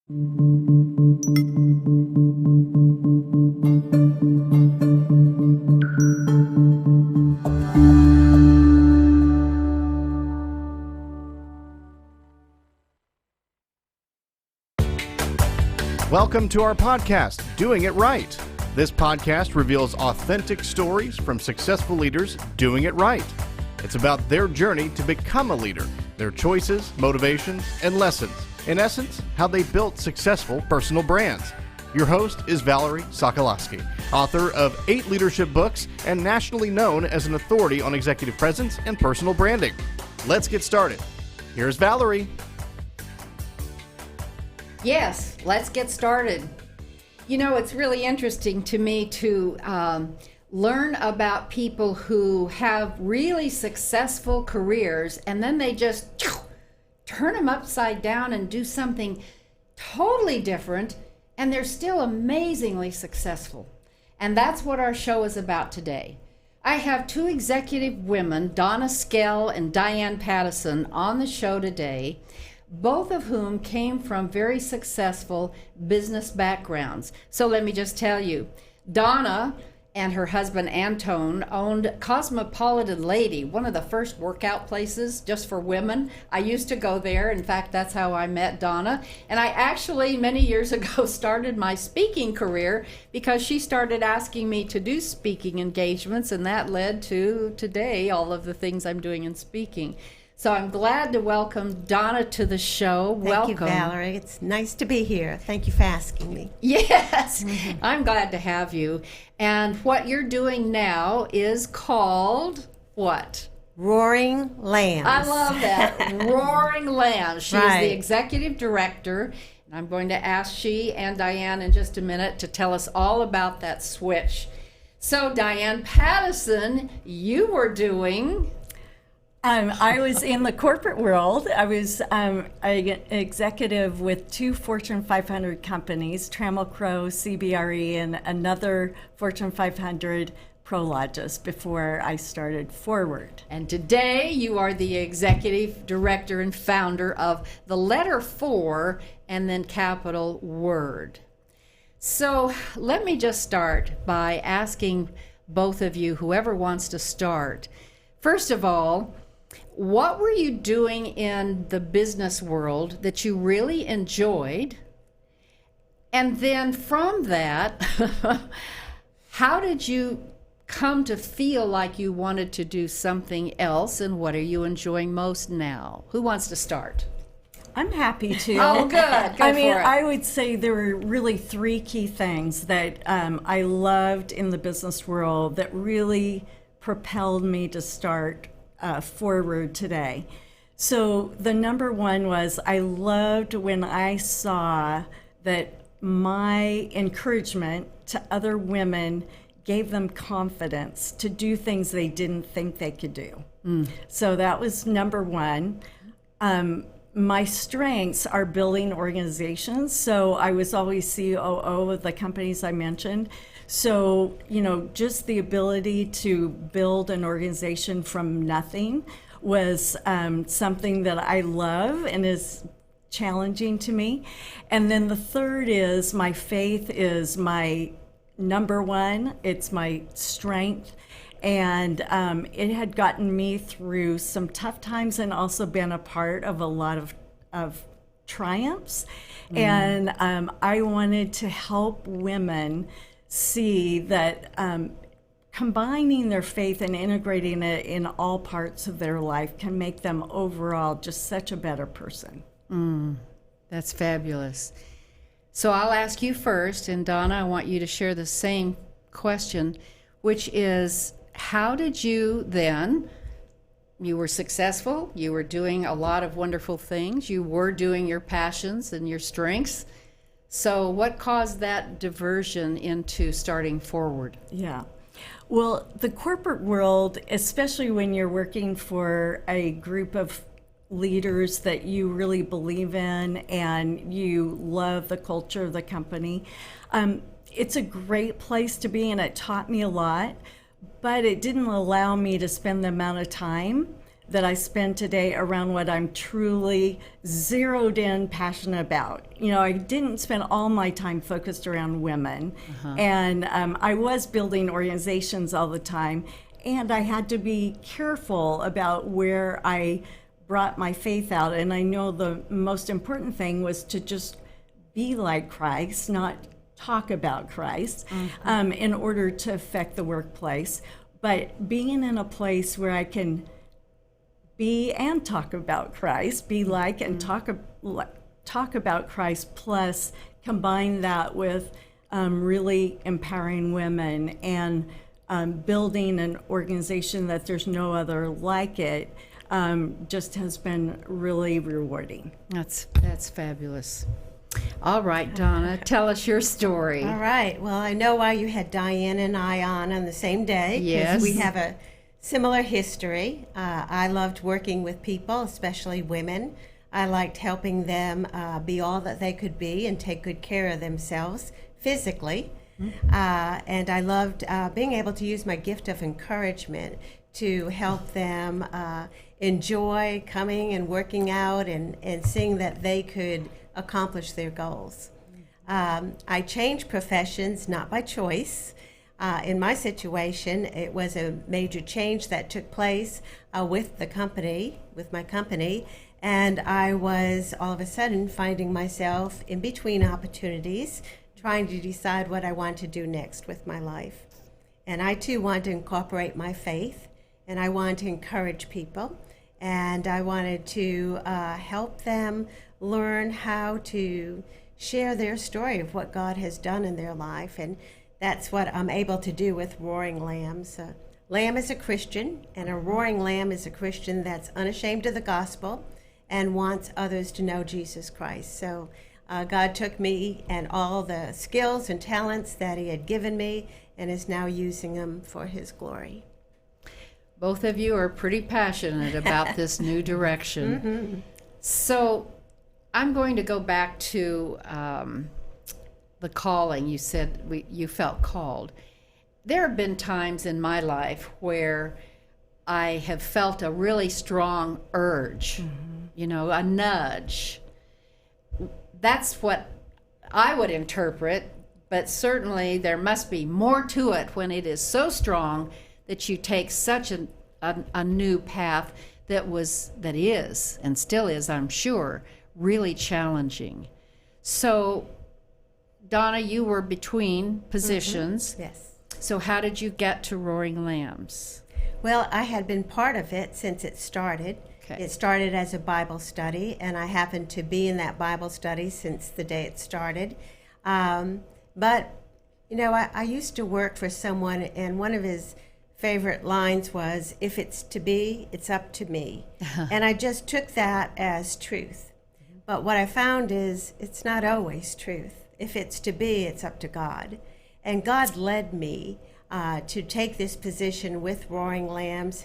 Welcome to our podcast, Doing It Right. This podcast reveals authentic stories from successful leaders doing it right. It's about their journey to become a leader, their choices, motivations, and lessons. In essence, how they built successful personal brands. Your host is Valerie Sokolowski, author of 8 leadership books and nationally known as an authority on executive presence and personal branding. Let's get started. Here's Valerie. Yes, let's get started. You know, it's really interesting to me to learn about people who have really successful careers and then they just turn them upside down and do something totally different, and they're still amazingly successful. And that's what our show is about today. I have 2 executive women, Donna Skell and Diane Paddison, on the show today, both of whom came from very successful business backgrounds. So let me just tell you, Donna and her husband Antone owned Cosmopolitan Lady, one of the first workout places just for women. I used to go there. In fact, that's how I met Donna. And I actually, many years ago, started my speaking career because she started asking me to do speaking engagements, and that led to today all of the things I'm doing in speaking. So I'm glad to welcome Donna to the show. Welcome. Thank you, Valerie. It's nice to be here. Thank you for asking me. Yes, I'm glad to have you. And what you're doing now is called what? Roaring Lambs. I love that. Roaring Lambs. She's the executive director. And I'm going to ask she and Diane in just a minute to tell us all about that switch. So Diane Paddison, you were doing... I was in the corporate world. I was an executive with 2 Fortune 500 companies, Trammell Crow, CBRE, and another Fortune 500, ProLogis, before I started Forward. And today you are the executive director and founder of the letter 4 and then capital Word. So let me just start by asking both of you, whoever wants to start. First of all, what were you doing in the business world that you really enjoyed? And then from that, how did you come to feel like you wanted to do something else, and what are you enjoying most now? Who wants to start? I'm happy to. Oh, good. Go for it. I would say there were really 3 key things that I loved in the business world that really propelled me to start Forward today. So the number one was I loved when I saw that my encouragement to other women gave them confidence to do things they didn't think they could do. So that was number one. My strengths are building organizations. So I was always COO of the companies I mentioned. So, you know, just the ability to build an organization from nothing was something that I love and is challenging to me. And then the third is my faith is my number one. It's my strength. And it had gotten me through some tough times and also been a part of a lot of triumphs. And I wanted to help women see that combining their faith and integrating it in all parts of their life can make them overall just such a better person. That's fabulous. So I'll ask you first, and Donna, I want you to share the same question, which is, how did you then, you were successful, you were doing a lot of wonderful things, you were doing your passions and your strengths. So what caused that diversion into starting Forward? Yeah. Well, the corporate world, especially when you're working for a group of leaders that you really believe in and you love the culture of the company, it's a great place to be, and it taught me a lot, but it didn't allow me to spend the amount of time that I spend today around what I'm truly zeroed in, passionate about. You know, I didn't spend all my time focused around women, and I was building organizations all the time, and I had to be careful about where I brought my faith out. And I know the most important thing was to just be like Christ, not talk about Christ, in order to affect the workplace. But being in a place where I can be and talk about Christ, be like and talk about Christ, plus combine that with really empowering women and building an organization that there's no other like it, just has been really rewarding. That's fabulous. All right, Donna, tell us your story. All right. Well, I know why you had Diane and I on the same day. 'Cause Yes. we have a similar history. I loved working with people, especially women. I liked helping them be all that they could be and take good care of themselves physically. And I loved being able to use my gift of encouragement to help them enjoy coming and working out and seeing that they could accomplish their goals. I changed professions not by choice. In my situation, it was a major change that took place with my company, and I was all of a sudden finding myself in between opportunities, trying to decide what I want to do next with my life. And I too want to incorporate my faith, and I want to encourage people, and I wanted to help them learn how to share their story of what God has done in their life. And that's what I'm able to do with Roaring Lambs. Lamb is a Christian, and a roaring lamb is a Christian that's unashamed of the gospel and wants others to know Jesus Christ. So God took me and all the skills and talents that he had given me and is now using them for his glory. Both of you are pretty passionate about this new direction. So I'm going to go back to the calling. You said you felt called. There have been times in my life where I have felt a really strong urge, a nudge. That's what I would interpret, but certainly there must be more to it when it is so strong that you take such a new path that is and still is, I'm sure, really challenging. So, Donna, you were between positions. Yes. So how did you get to Roaring Lambs? Well, I had been part of it since it started. Okay. It started as a Bible study, and I happened to be in that Bible study since the day it started. But, I used to work for someone, and one of his favorite lines was, "If it's to be, it's up to me." And I just took that as truth. But what I found is it's not always truth. If it's to be, it's up to God. And God led me to take this position with Roaring Lambs,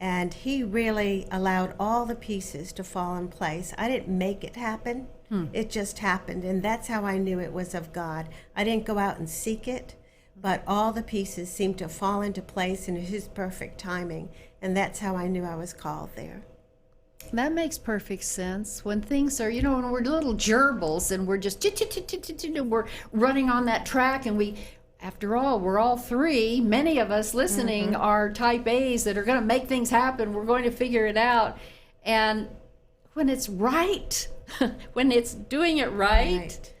and he really allowed all the pieces to fall in place. I didn't make it happen. It just happened, and that's how I knew it was of God. I didn't go out and seek it, but all the pieces seemed to fall into place in his perfect timing, and that's how I knew I was called there. That makes perfect sense. When things are, when we're little gerbils and we're just, we're running on that track, and after all, we're all three, many of us listening are type A's that are going to make things happen. We're going to figure it out. And when it's right, when it's doing it right,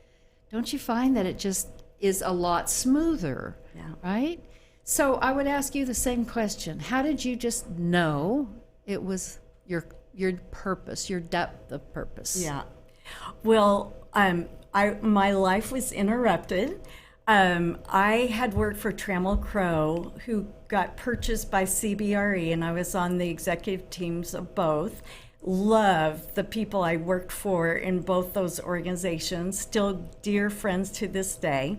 don't you find that it just is a lot smoother, right? So I would ask you the same question. How did you just know it was your purpose, your depth of purpose? Yeah. Well, my life was interrupted. I had worked for Trammell Crow, who got purchased by CBRE, and I was on the executive teams of both. Loved the people I worked for in both those organizations, still dear friends to this day.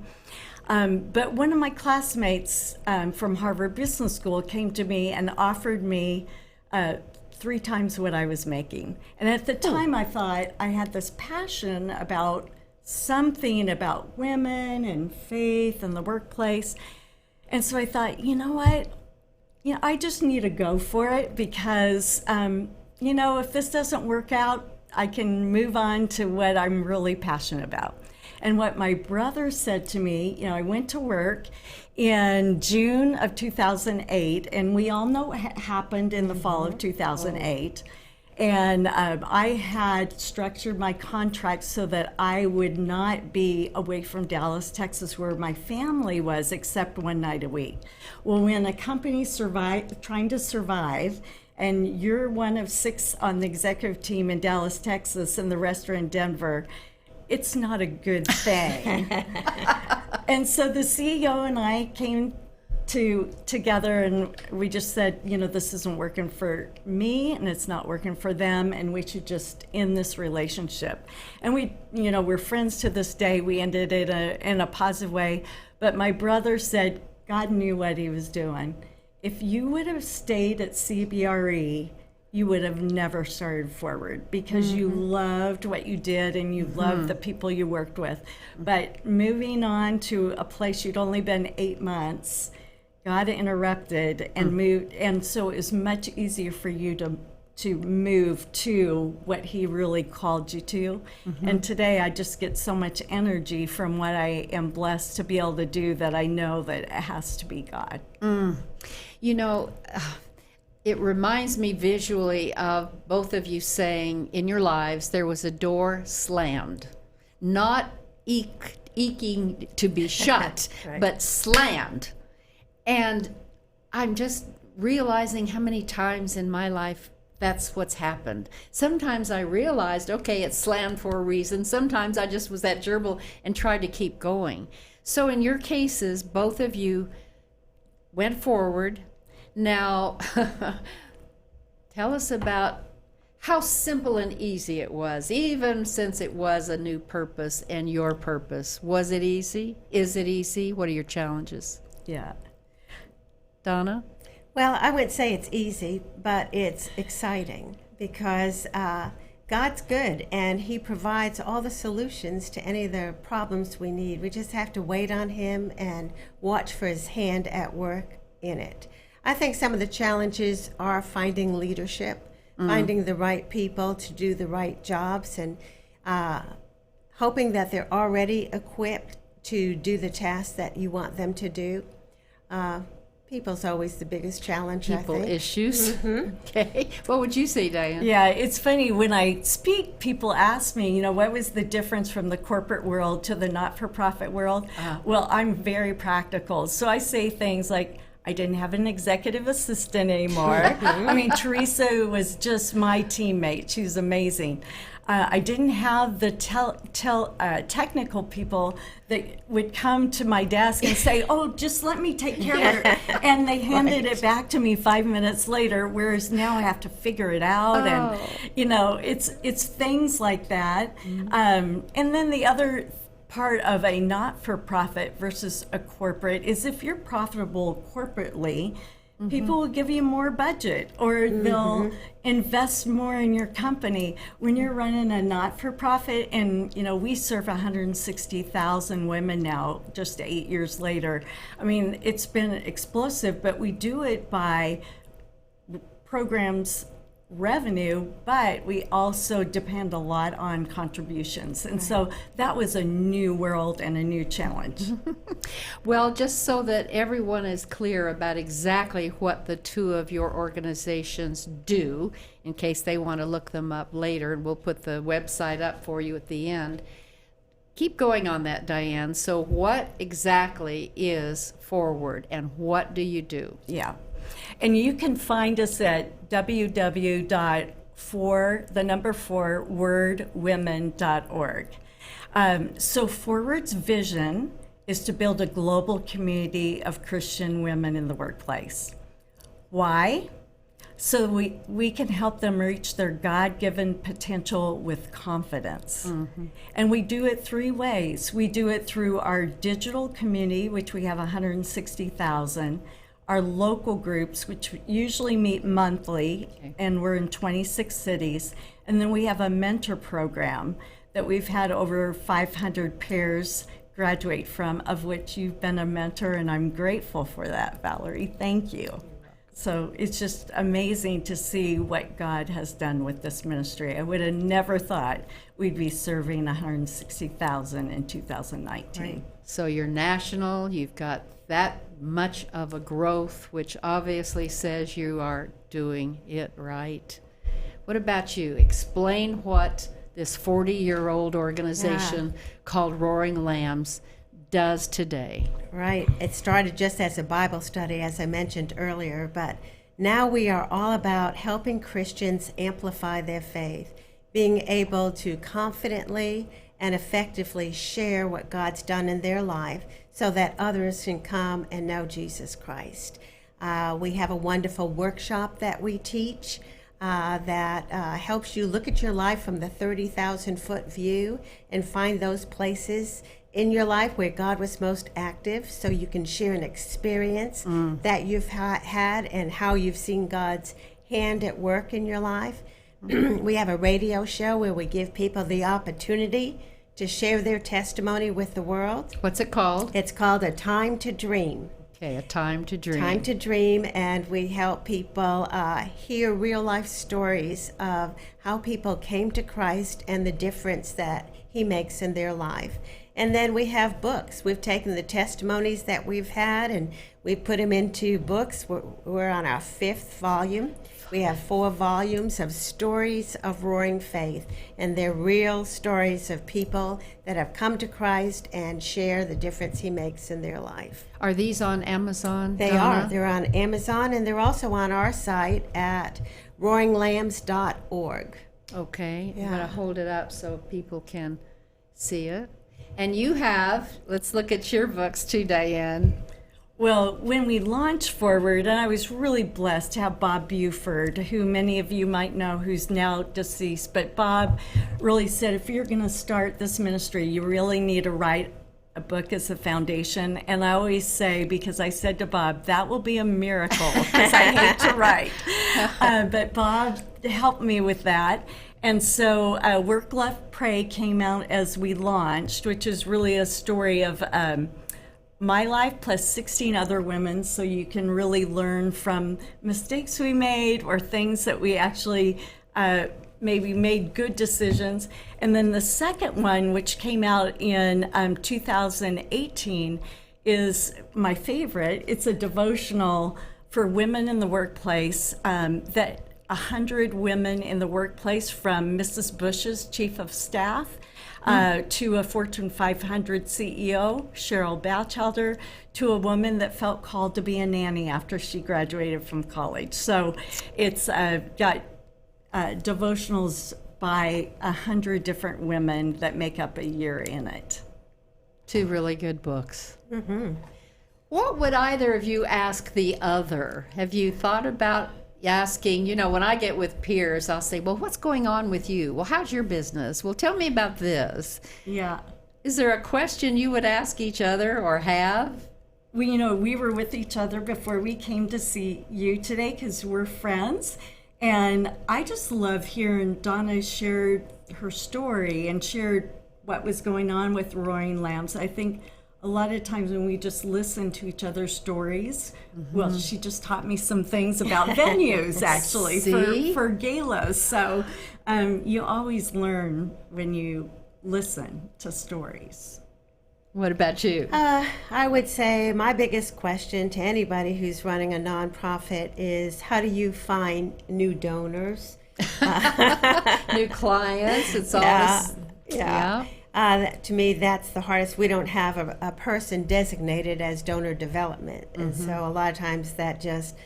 But one of my classmates from Harvard Business School came to me and offered me 3 times what I was making. And at the time, I thought I had this passion about something about women and faith and the workplace. And so I thought, you know what? I just need to go for it because, if this doesn't work out, I can move on to what I'm really passionate about. And what my brother said to me, I went to work in June of 2008, and we all know what happened in the fall of 2008. And I had structured my contract so that I would not be away from Dallas, Texas, where my family was, except one night a week. Well, when a company's trying to survive, and you're one of 6 on the executive team in Dallas, Texas, and the rest are in Denver, it's not a good thing. And so the CEO and I came together, and we just said, this isn't working for me and it's not working for them, and we should just end this relationship. And we're friends to this day. We ended it in a positive way. But my brother said God knew what he was doing. If you would have stayed at CBRE, you would have never started Forward, because you loved what you did and you loved the people you worked with. But moving on to a place you'd only been 8 months, got interrupted and moved, and so it was much easier for you to move to what he really called you to. And today I just get so much energy from what I am blessed to be able to do that I know that it has to be God. It reminds me visually of both of you saying in your lives there was a door slammed, not eking to be shut, Right. but slammed. And I'm just realizing how many times in my life that's what's happened. Sometimes I realized, okay, it's slammed for a reason. Sometimes I just was that gerbil and tried to keep going. So in your cases, both of you went forward. Now, tell us about how simple and easy it was, even since it was a new purpose and your purpose. Was it easy? Is it easy? What are your challenges? Yeah. Donna? Well, I wouldn't say it's easy, but it's exciting because God's good and He provides all the solutions to any of the problems we need. We just have to wait on Him and watch for His hand at work in it. I think some of the challenges are finding leadership, finding the right people to do the right jobs, and hoping that they're already equipped to do the tasks that you want them to do. People's always the biggest challenge, I People think. issues. Okay. What would you say, Diane? Yeah, it's funny. When I speak, people ask me, what was the difference from the corporate world to the not-for-profit world? Well, I'm very practical. So I say things like, I didn't have an executive assistant anymore. I mean, Teresa was just my teammate. She was amazing. I didn't have the technical people that would come to my desk and say, oh, just let me take care of it. And they handed it back to me 5 minutes later, whereas now I have to figure it out. And, it's things like that. And then the other part of a not-for-profit versus a corporate is if you're profitable corporately, people will give you more budget or they'll invest more in your company. When you're running a not-for-profit, and we serve 160,000 women now, just 8 years later. I mean, it's been explosive, but we do it by programs revenue, but we also depend a lot on contributions. And so that was a new world and a new challenge. Well, just so that everyone is clear about exactly what the two of your organizations do, in case they want to look them up later, and we'll put the website up for you at the end. Keep going on that, Diane. So what exactly is Forward, and what do you do? Yeah. And you can find us at www.4wordwomen.org. So Forward's vision is to build a global community of Christian women in the workplace. Why? So we can help them reach their God-given potential with confidence. And we do it 3 ways. We do it through our digital community, which we have 160,000, our local groups, which usually meet monthly, and we're in 26 cities. And then we have a mentor program that we've had over 500 pairs graduate from, of which you've been a mentor, and I'm grateful for that, Valerie. Thank you. So it's just amazing to see what God has done with this ministry. I would have never thought we'd be serving 160,000 in 2019. Right. So you're national, you've got that much of a growth, which obviously says you are doing it right. What about you? Explain what this 40-year-old organization called Roaring Lambs does today. Right. It started just as a Bible study, as I mentioned earlier, but now we are all about helping Christians amplify their faith, being able to confidently and effectively share what God's done in their life so that others can come and know Jesus Christ. We have a wonderful workshop that we teach that helps you look at your life from the 30,000-foot view and find those places in your life where God was most active, so you can share an experience that you've had and how you've seen God's hand at work in your life. We have a radio show where we give people the opportunity to share their testimony with the world. What's it called? It's called A Time to Dream. Okay, A Time to Dream. Time to Dream, and we help people hear real life stories of how people came to Christ and the difference that He makes in their life. And then we have books. We've taken the testimonies that we've had and we've put them into books. We're on our 5th volume. We have 4 volumes of stories of roaring faith, and they're real stories of people that have come to Christ and share the difference He makes in their life. Are these on Amazon? They Donna? are. They're on Amazon, and they're also on our site at roaringlambs.org. Okay, I'm Yeah. going to hold it up so people can see it. And you have, let's look at your books too, Diane. Well, when we launched Forward, and I was really blessed to have Bob Buford, who many of you might know, who's now deceased, but Bob really said, if you're going to start this ministry, you really need to write a book as a foundation. And I always say, because I said to Bob, that will be a miracle, because I hate to write. But Bob helped me with that. And so Work, Love, Pray came out as we launched, which is really a story of my life plus 16 other women, so you can really learn from mistakes we made or things that we actually maybe made good decisions. And then the second one, which came out in 2018, is my favorite. It's a devotional for women in the workplace that 100 women in the workplace, from Mrs. Bush's chief of staff to a Fortune 500 CEO, Cheryl Batchelder, to a woman that felt called to be a nanny after she graduated from college. So it's got devotionals by 100 different women that make up a year in it. 2 really good books. Mm-hmm. What would either of you ask the other? Have you thought about asking, when I get with peers, I'll say, well, what's going on with you? Well, how's your business? Well, tell me about this. Yeah. Is there a question you would ask each other or have? We were with each other before we came to see you today because we're friends. And I just love hearing Donna shared her story and shared what was going on with Roaring Lambs. I think a lot of times when we just listen to each other's stories, well, she just taught me some things about venues, actually, for galas. So you always learn when you listen to stories. What about you? I would say my biggest question to anybody who's running a nonprofit is, how do you find new donors? New clients? It's always... Yeah. To me, that's the hardest. We don't have a person designated as donor development. And so a lot of times that just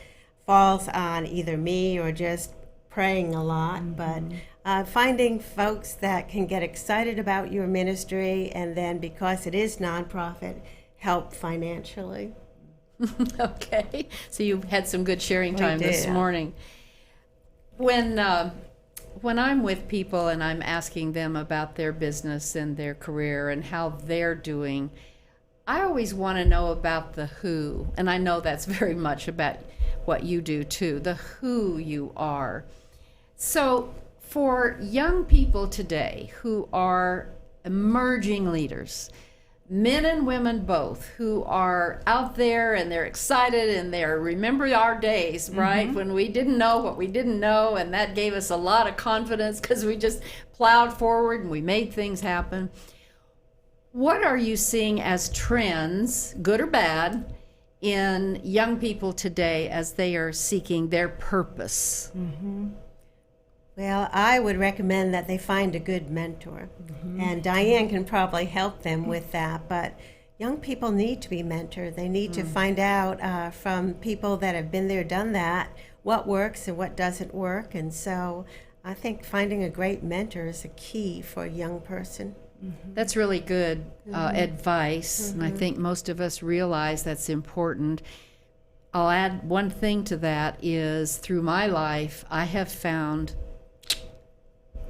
falls on either me or just praying a lot. But finding folks that can get excited about your ministry and then, because it is nonprofit, help financially. Okay. So you had some good sharing time this did. morning. When I'm with people and I'm asking them about their business and their career and how they're doing, I always want to know about the who. And I know that's very much about what you do too, the who you are. So for young people today who are emerging leaders, men and women both, who are out there and they're excited and they're remember our days, right? When we didn't know what we didn't know, and that gave us a lot of confidence because we just plowed forward and we made things happen. What are you seeing as trends, good or bad, in young people today as they are seeking their purpose? Well, I would recommend that they find a good mentor. And Diane can probably help them with that. But young people need to be mentored. They need to find out from people that have been there, done that, what works and what doesn't work. And so I think finding a great mentor is a key for a young person. That's really good advice, and I think most of us realize that's important. I'll add one thing to that is through my life, I have found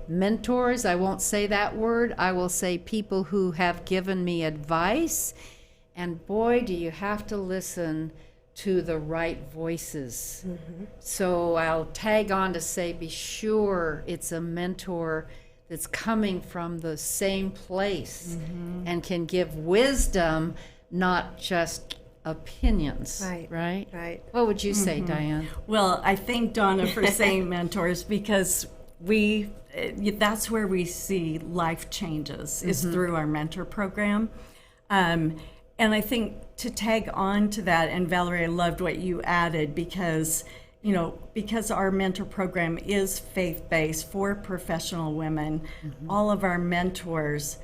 mentors. I won't say that word. I will say people who have given me advice, and boy, do you have to listen to the right voices. So I'll tag on to say, be sure it's a mentor that's coming from the same place and can give wisdom, not just opinions. Right. What would you say, Diane? Well, I thank Donna for saying mentors, because that's where we see life changes is through our mentor program. And I think to tag on to that, and Valerie, I loved what you added, because our mentor program is faith-based for professional women, all of our mentors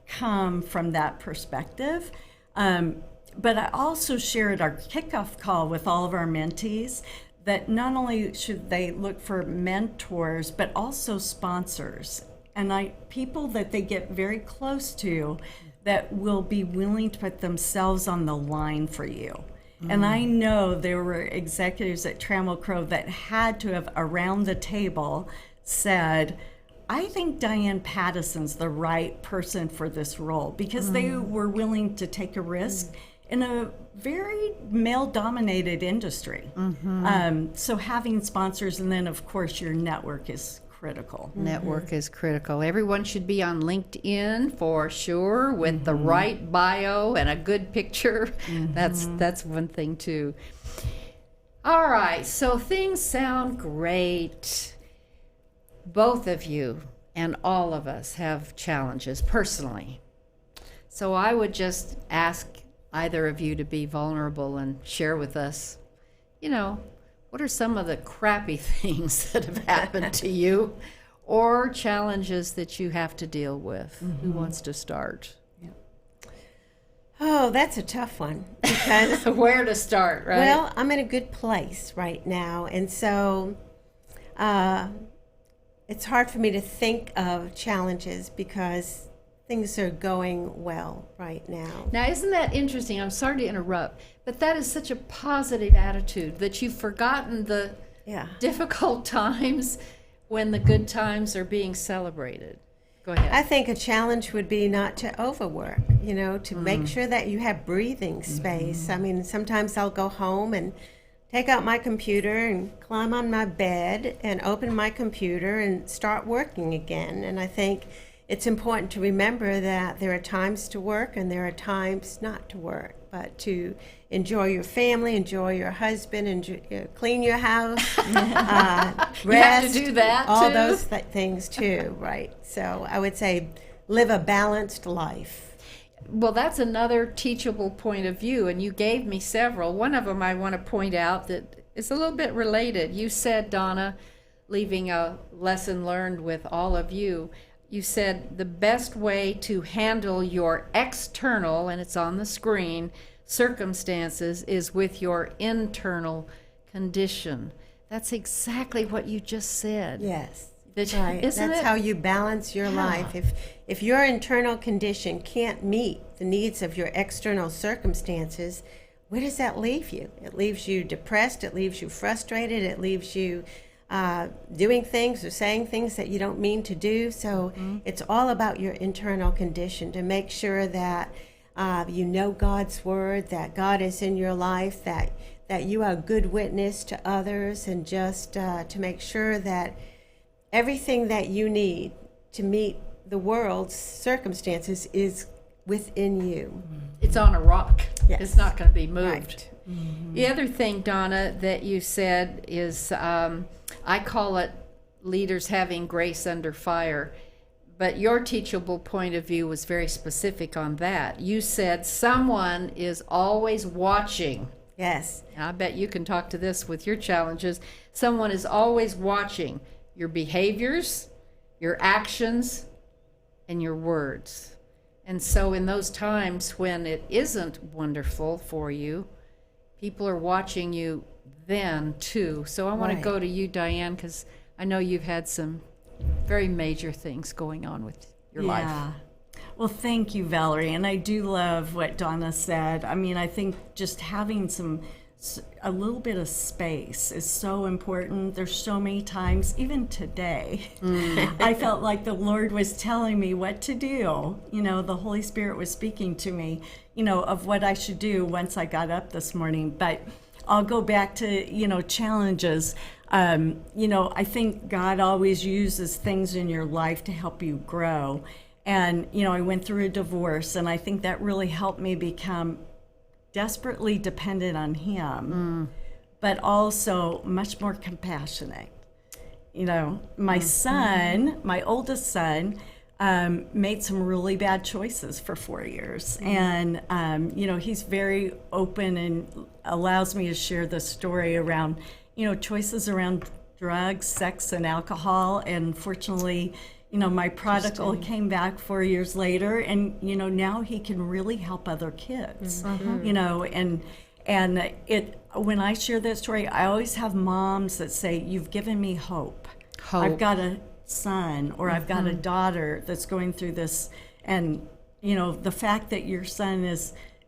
come from that perspective. But I also shared our kickoff call with all of our mentees that not only should they look for mentors, but also sponsors, and people that they get very close to that will be willing to put themselves on the line for you. And I know there were executives at Trammell Crow that had to have, around the table, said, I think Diane Paddison's the right person for this role, because they were willing to take a risk in a very male-dominated industry. So having sponsors, and then, of course, your network is critical. Network is critical. Everyone should be on LinkedIn for sure, with the right bio and a good picture. That's one thing too. All right, so things sound great. Both of you and all of us have challenges personally. So I would just ask either of you to be vulnerable and share with us, what are some of the crappy things that have happened to you, or challenges that you have to deal with? Who wants to start? Oh, that's a tough one, because Where to start, right? well, I'm in a good place right now, and so it's hard for me to think of challenges because things are going well right now. Now, isn't that interesting? I'm sorry to interrupt, but that is such a positive attitude that you've forgotten the difficult times when the good times are being celebrated. Go ahead. I think a challenge would be not to overwork, to make sure that you have breathing space. I mean, sometimes I'll go home and take out my computer and climb on my bed and open my computer and start working again. And I think it's important to remember that there are times to work and there are times not to work, but to enjoy your family, enjoy your husband, clean your house, rest, you have to do that all too? those things too, right? So I would say live a balanced life. Well, that's another teachable point of view, and you gave me several. One of them I want to point out that is a little bit related. You said, Donna, leaving a lesson learned with all of you, you said the best way to handle your external, and it's on the screen, circumstances is with your internal condition. That's exactly what you just said. Yes. Right. That's how you balance your life. If your internal condition can't meet the needs of your external circumstances, where does that leave you? It leaves you depressed, it leaves you frustrated, it leaves you doing things or saying things that you don't mean to do. So it's all about your internal condition, to make sure that you know God's word, that God is in your life, that you are a good witness to others, and just to make sure that everything that you need to meet the world's circumstances is within you. It's on a rock. Yes. It's not going to be moved. Right. The other thing, Donna, that you said is, I call it leaders having grace under fire. But your teachable point of view was very specific on that. You said someone is always watching. Yes. And I bet you can talk to this with your challenges. Someone is always watching your behaviors, your actions, and your words. And so in those times when it isn't wonderful for you, people are watching you then too. So I want to go to you, Diane, because I know you've had some very major things going on with your life. Well, thank you, Valerie. And I do love what Donna said. I mean, I think just having a little bit of space is so important. There's so many times, even today, I felt like the Lord was telling me what to do. You know, the Holy Spirit was speaking to me, you know, of what I should do once I got up this morning. But I'll go back to, you know, challenges. You know, I think God always uses things in your life to help you grow. And, you know, I went through a divorce, and I think that really helped me become desperately dependent on Him, but also much more compassionate. You know, my son, my oldest son, made some really bad choices for 4 years. And, you know, he's very open and allows me to share the story around, you know, choices around drugs, sex, and alcohol. And fortunately, you know, my prodigal came back 4 years later, and, you know, now he can really help other kids, you know, and when I share that story, I always have moms that say, "You've given me hope. I've got a son or I've got a daughter that's going through this." And, you know, the fact that your son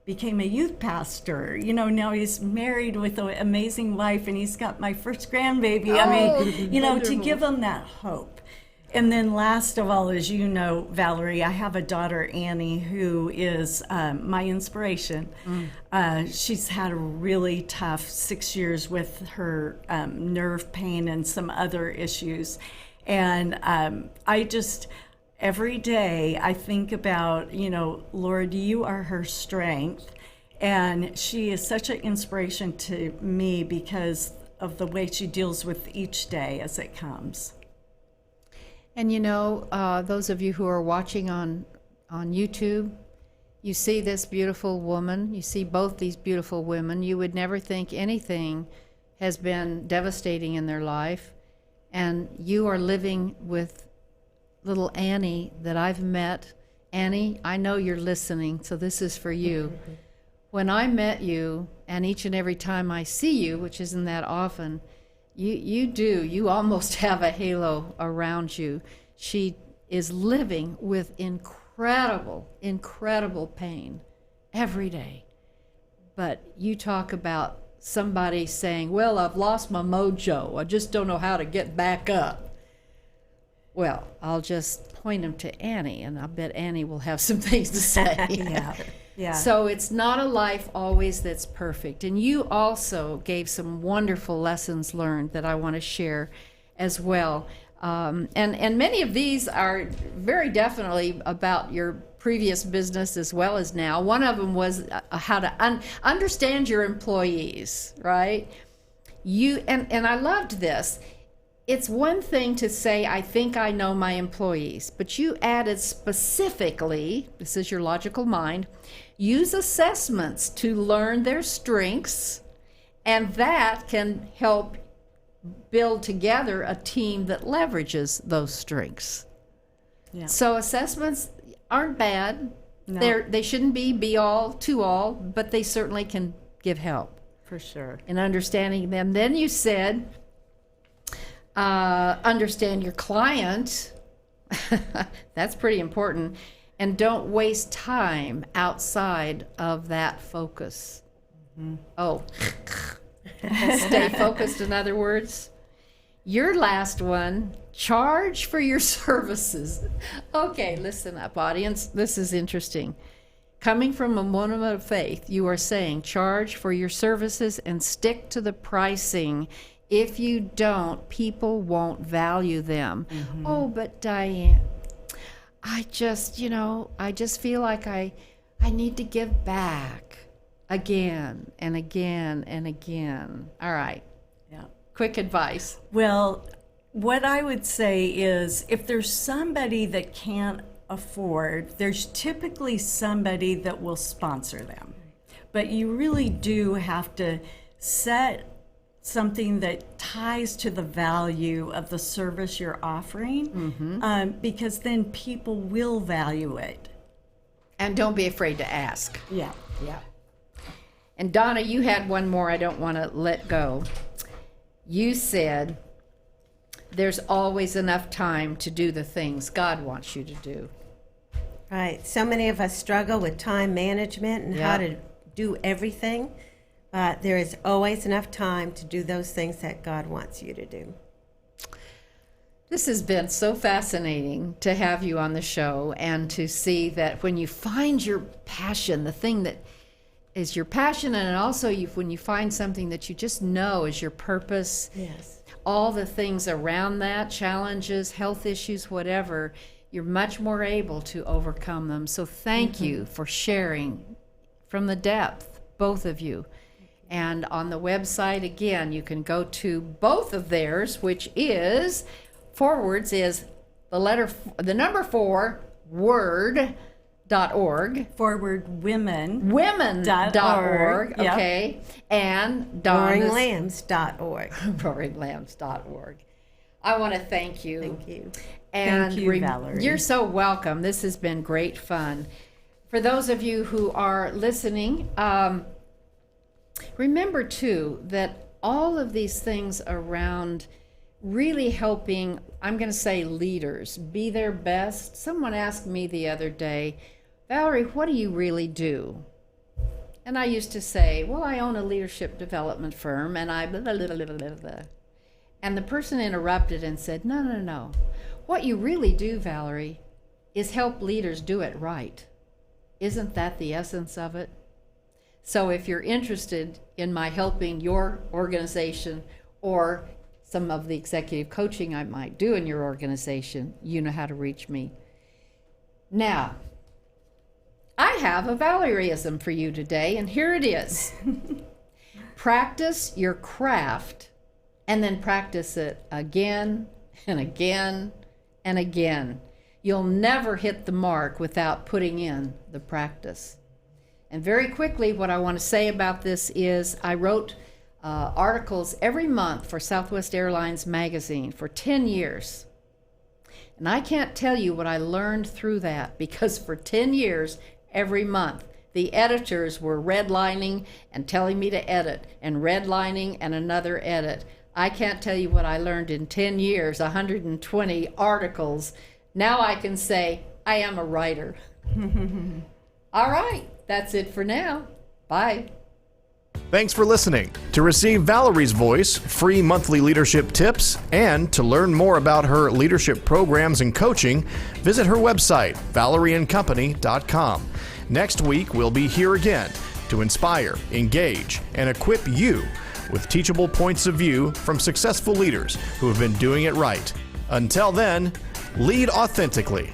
became a youth pastor, you know, now he's married with an amazing wife, and he's got my first grandbaby. I mean, you know, to give him that hope. And then last of all, as you know, Valerie, I have a daughter, Annie, who is my inspiration. She's had a really tough 6 years with her nerve pain and some other issues. And I just, every day I think about, you know, Lord, you are her strength. And she is such an inspiration to me because of the way she deals with each day as it comes. And you know, those of you who are watching on YouTube, you see this beautiful woman, you see both these beautiful women. You would never think anything has been devastating in their life. And you are living with little Annie that I've met. Annie, I know you're listening, so this is for you. When I met you, and each and every time I see you, which isn't that often, you almost have a halo around you. She is living with incredible pain every day. But you talk about somebody saying, "Well, I've lost my mojo. I just don't know how to get back up." Well, I'll just point them to Annie, and I bet Annie will have some things to say. Yeah. So it's not a life always that's perfect. And you also gave some wonderful lessons learned that I want to share as well. And many of these are very definitely about your previous business as well as now. One of them was how to understand your employees, right? And I loved this. It's one thing to say, "I think I know my employees," but you added specifically, this is your logical mind, use assessments to learn their strengths, and that can help build together a team that leverages those strengths. Yeah. So assessments aren't bad. No. They shouldn't be all to all, but they certainly can give help For sure. in understanding them. Then you said, understand your client. That's pretty important. And don't waste time outside of that focus. Oh, stay focused, in other words. Your last one, charge for your services. Okay, listen up, audience. This is interesting. Coming from a woman of faith, you are saying charge for your services and stick to the pricing. If you don't, people won't value them. Oh, but Diane, I just feel like I I need to give back again and again and again. All right. Yeah. Quick advice. Well, what I would say is if there's somebody that can't afford, there's typically somebody that will sponsor them. But you really do have to set something that ties to the value of the service you're offering, because then people will value it. And don't be afraid to ask. Yeah. Yeah. And Donna, you had one more I don't want to let go. You said there's always enough time to do the things God wants you to do. Right. So many of us struggle with time management and how to do everything, but there is always enough time to do those things that God wants you to do. This has been so fascinating to have you on the show and to see that when you find your passion, the thing that is your passion, and also when you find something that you just know is your purpose, Yes. all the things around that, challenges, health issues, whatever, you're much more able to overcome them. So thank you for sharing from the depth, both of you. And on the website, again, you can go to both of theirs, which is forwards is the number 4 word.org. Forwardwomen.org. Okay. And Donna's RoaringLambs.org. RoaringLambs.org. I want to thank you. Thank you. And Thank you, Valerie. You're so welcome. This has been great fun. For those of you who are listening, remember too that all of these things around really helping, I'm going to say leaders, be their best. Someone asked me the other day, Valerie, what do you really do? And I used to say, well, I own a leadership development firm and I blah, blah, blah, blah, blah, blah. And the person interrupted and said, no. What you really do, Valerie, is help leaders do it right. Isn't that the essence of it? So if you're interested in my helping your organization or some of the executive coaching I might do in your organization, you know how to reach me. Now, I have a Valerieism for you today, and here it is. Practice your craft, and then practice it again and again and again. You'll never hit the mark without putting in the practice. And very quickly, what I want to say about this is I wrote articles every month for Southwest Airlines magazine for 10 years. And I can't tell you what I learned through that, because for 10 years, every month, the editors were redlining and telling me to edit, and redlining and another edit. I can't tell you what I learned in 10 years, 120 articles. Now I can say, I am a writer. All right, that's it for now. Bye. Thanks for listening. To receive Valerie's voice, free monthly leadership tips, and to learn more about her leadership programs and coaching, visit her website, valerieandcompany.com. Next week, we'll be here again to inspire, engage, and equip you with teachable points of view from successful leaders who have been doing it right. Until then, lead authentically.